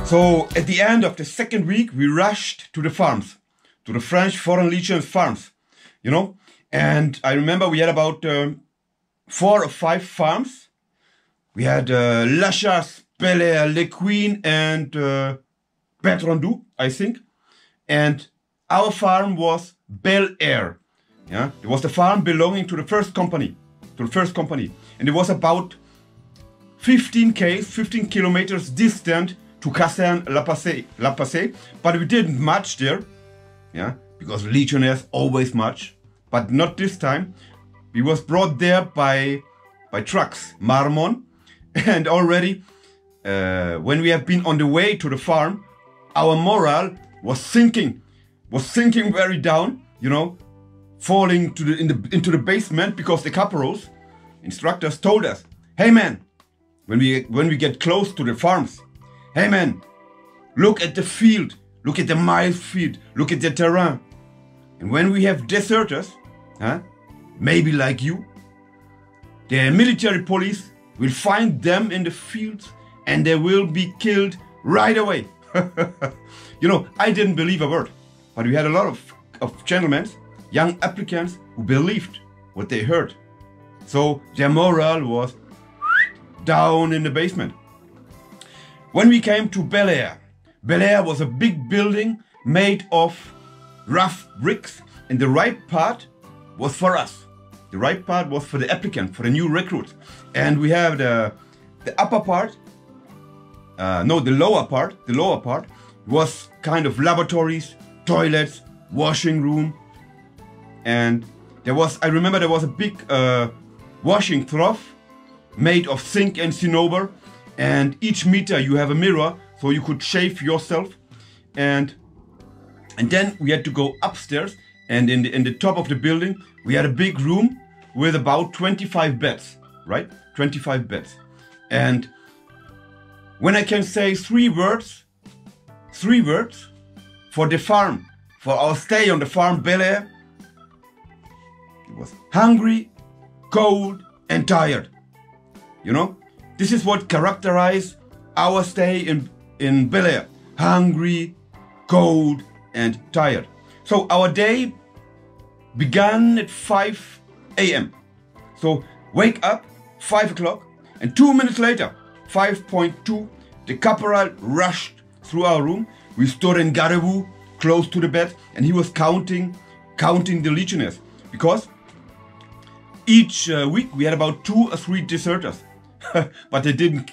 So at the end of the second week, we rushed to the farms, to the French Foreign Legion's farms, you know. And I remember we had about 4 or 5 farms. We had La Chasse, Bel Air, Le Queen, and Bertrandou, I think. And our farm was Bel Air. Yeah, it was the farm belonging to the first company, and it was about 15 kilometers distant to Caserne La Passée, but we didn't march there, yeah, because legionnaires always march, but not this time. We was brought there by trucks, Marmont, and already when we have been on the way to the farm, our morale was sinking very down, you know, falling to into the basement, because the caporals, instructors, told us, "Hey man, when we get close to the farms, hey man, look at the field, look at the miles field, look at the terrain. And when we have deserters, maybe like you, the military police will find them in the fields and they will be killed right away." You know, I didn't believe a word, but we had a lot of gentlemen, young applicants, who believed what they heard. So their morale was down in the basement. When we came to Bel Air, Bel Air was a big building made of rough bricks, and the right part was for us. The right part was for the applicant, for the new recruits. And we have the upper part, the lower part was kind of laboratories, toilets, washing room. And I remember there was a big washing trough made of zinc and cinnabar, and each meter you have a mirror so you could shave yourself. And then we had to go upstairs, and in the top of the building we had a big room with about 25 beds, right? 25 beds. And when I can say three words for the farm, for our stay on the farm Bel Air, it was hungry, cold, and tired. You know, this is what characterized our stay in Bel Air: hungry, cold, and tired. So our day began at 5 a.m. So wake up, 5 o'clock, and 2 minutes later, 5:2, the caporal rushed through our room. We stood in garde-à-vous, close to the bed, and he was counting the legionnaires, because each week we had about 2 or 3 deserters, but they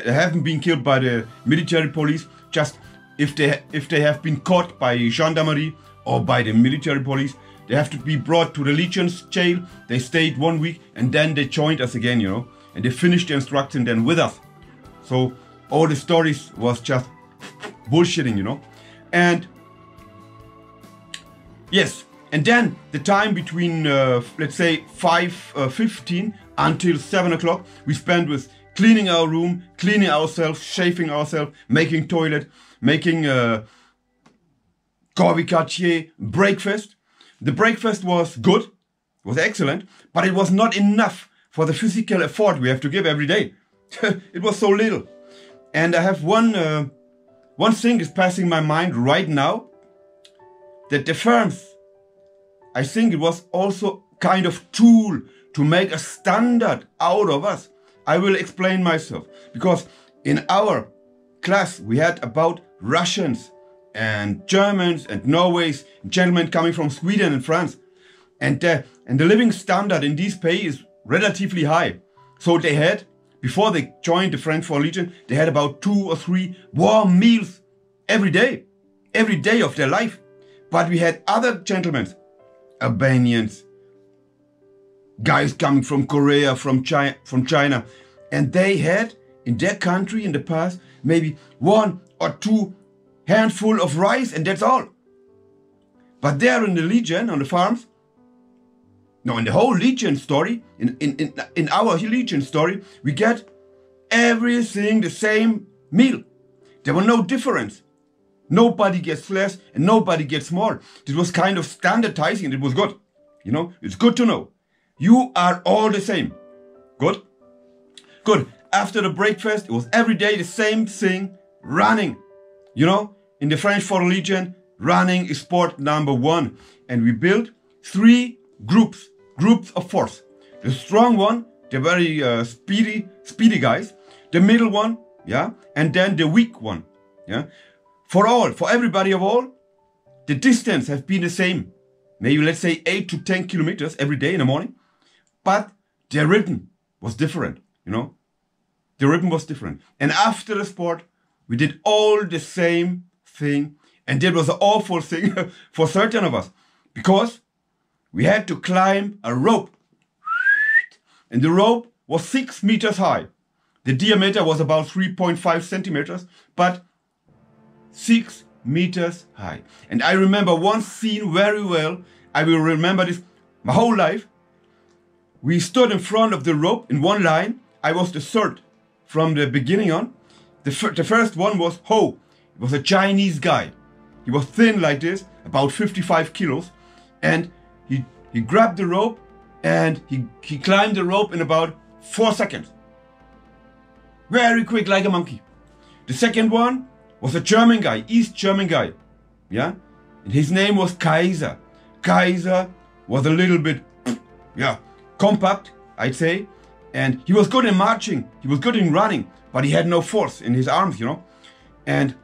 haven't been killed by the military police. Just if they have been caught by gendarmerie or by the military police, they have to be brought to the legion's jail. They stayed 1 week and then they joined us again, you know, and they finished the instruction then with us. So all the stories was just bullshitting, you know. And yes, and then the time between let's say 5:15 until 7 o'clock we spent with cleaning our room, cleaning ourselves, shaving ourselves, making toilet, making corps quartier, breakfast. The breakfast was good, was excellent, but it was not enough for the physical effort we have to give every day. It was so little. And I have one thing is passing my mind right now, that the firms, I think it was also kind of tool to make a standard out of us. I will explain myself, because in our class we had about Russians and Germans and Norways, gentlemen coming from Sweden and France, and the living standard in these pay is relatively high. So they had, before they joined the French Foreign Legion, they had about 2 or 3 warm meals every day of their life. But we had other gentlemen, Albanians, guys coming from Korea, from China, and they had in their country in the past maybe 1 or 2 handful of rice, and that's all. But there in the Legion, on the farms, no, in the whole Legion story, in our Legion story, we get everything the same meal. There were no difference. Nobody gets less and nobody gets more. It was kind of standardizing, and it was good. You know, it's good to know. You are all the same. Good? Good. After the breakfast, it was every day the same thing, running. You know, in the French Foreign Legion, running is sport number one. And we built 3 groups of force. The strong one, the very speedy guys. The middle one, yeah, and then the weak one, yeah. For everybody of all, the distance has been the same. Maybe let's say 8 to 10 kilometers every day in the morning. But the rhythm was different, you know. The rhythm was different. And after the sport, we did all the same thing. And that was an awful thing for certain of us. Because we had to climb a rope. And the rope was 6 meters high. The diameter was about 3.5 centimeters, but 6 meters high. And I remember one scene very well. I will remember this my whole life. We stood in front of the rope in one line. I was the third from the beginning on. The first one was Ho. It was a Chinese guy. He was thin like this, about 55 kilos. And he grabbed the rope and he climbed the rope in about 4 seconds. Very quick, like a monkey. The second one was a German guy, East German guy. Yeah? And his name was Kaiser. Kaiser was a little bit, yeah, compact, I'd say. And he was good in marching. He was good in running. But he had no force in his arms, you know. And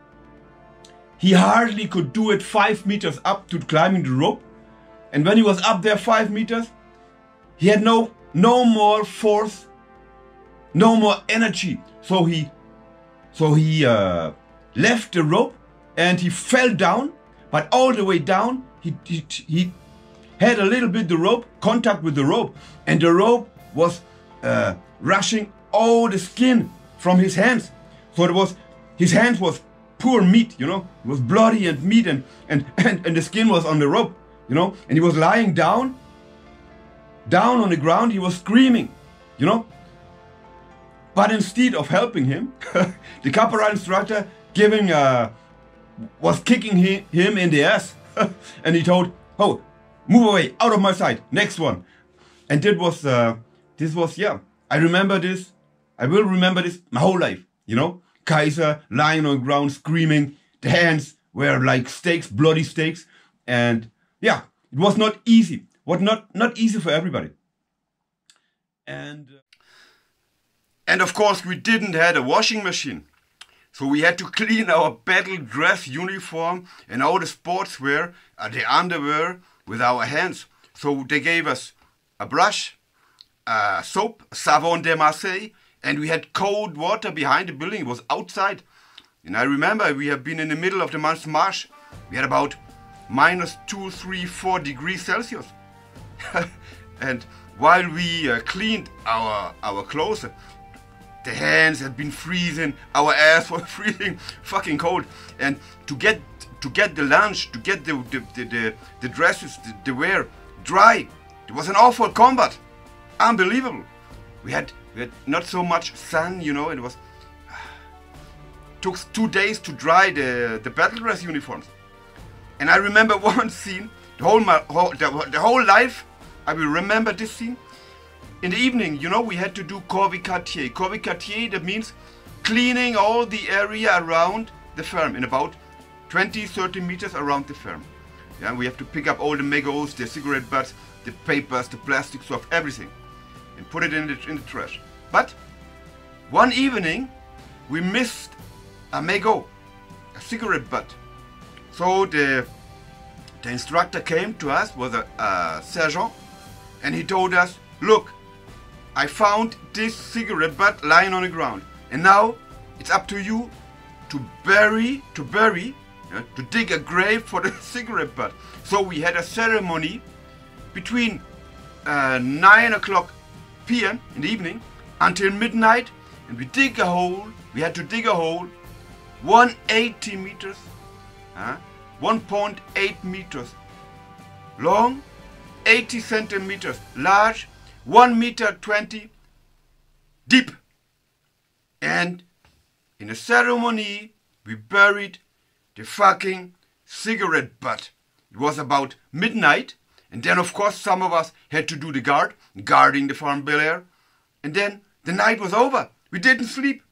he hardly could do it 5 meters up to climbing the rope. And when he was up there 5 meters, he had no more force, no more energy. So he left the rope and he fell down, but all the way down he had a little bit the rope, contact with the rope, and the rope was rushing all the skin from his hands. So his hands was poor meat, you know. It was bloody and meat and the skin was on the rope, you know. And he was lying down on the ground. He was screaming, you know. But instead of helping him, the caporal instructor was kicking him in the ass. And he told, "Oh, move away, out of my sight, next one." And this was, yeah, I remember this. I will remember this my whole life, you know. Kaiser lying on the ground, screaming. The hands were like stakes, bloody stakes. And yeah, it was not easy. Not easy for everybody. And of course, we didn't have a washing machine. So we had to clean our battle dress uniform and all the sportswear, the underwear, with our hands. So they gave us a brush, soap, savon de Marseille, and we had cold water behind the building. It was outside. And I remember we have been in the middle of the month March. We had about -2, 3, 4 degrees Celsius. And while we cleaned our clothes, the hands had been freezing, our ass was freezing, fucking cold. And to get the lunch, to get the dresses, the wear dry, it was an awful combat. Unbelievable. We had not so much sun, you know. It was took 2 days to dry the battle dress uniforms. And I remember one scene, the whole life, I will remember this scene. In the evening, you know, we had to do corvée quartier. Corvée quartier, that means cleaning all the area around the farm, in about 20, 30 meters around the farm. Yeah, we have to pick up all the mégots, the cigarette butts, the papers, the plastic stuff, everything, and put it in the trash. But one evening, we missed a mégot, a cigarette butt. So the instructor came to us, was a sergeant, and he told us, "Look, I found this cigarette butt lying on the ground, and now it's up to you to dig a grave for the cigarette butt." So we had a ceremony between 9 o'clock p.m. in the evening until midnight, and we dig a hole. We had to dig a hole 180 meters, 1.8 meters long, 80 centimeters large, 1 meter 20 deep. And in a ceremony, we buried the fucking cigarette butt. It was about midnight, and then of course some of us had to do the guarding the farm Bel Air. And then the night was over. We didn't sleep.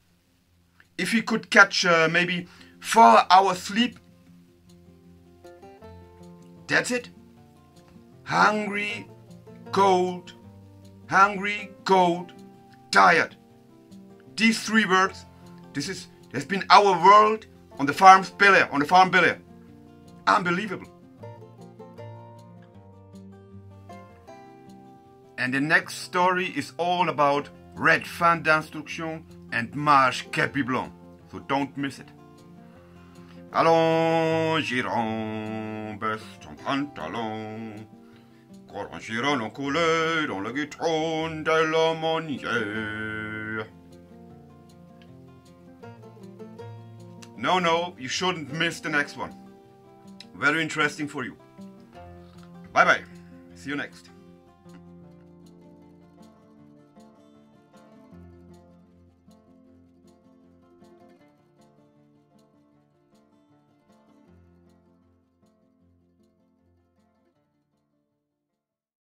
if he could catch maybe 4 hours sleep, that's it. Hungry, cold, tired. These 3 words, has been our world on the farm Bel Air. Unbelievable. And the next story is all about red fan d'instruction and marche Capi Blanc. So don't miss it. Allons, Giron, baisse ton pantalon. Courant Giron en couleur dans le guitron de l'aumônier. No, you shouldn't miss the next one. Very interesting for you. Bye bye. See you next.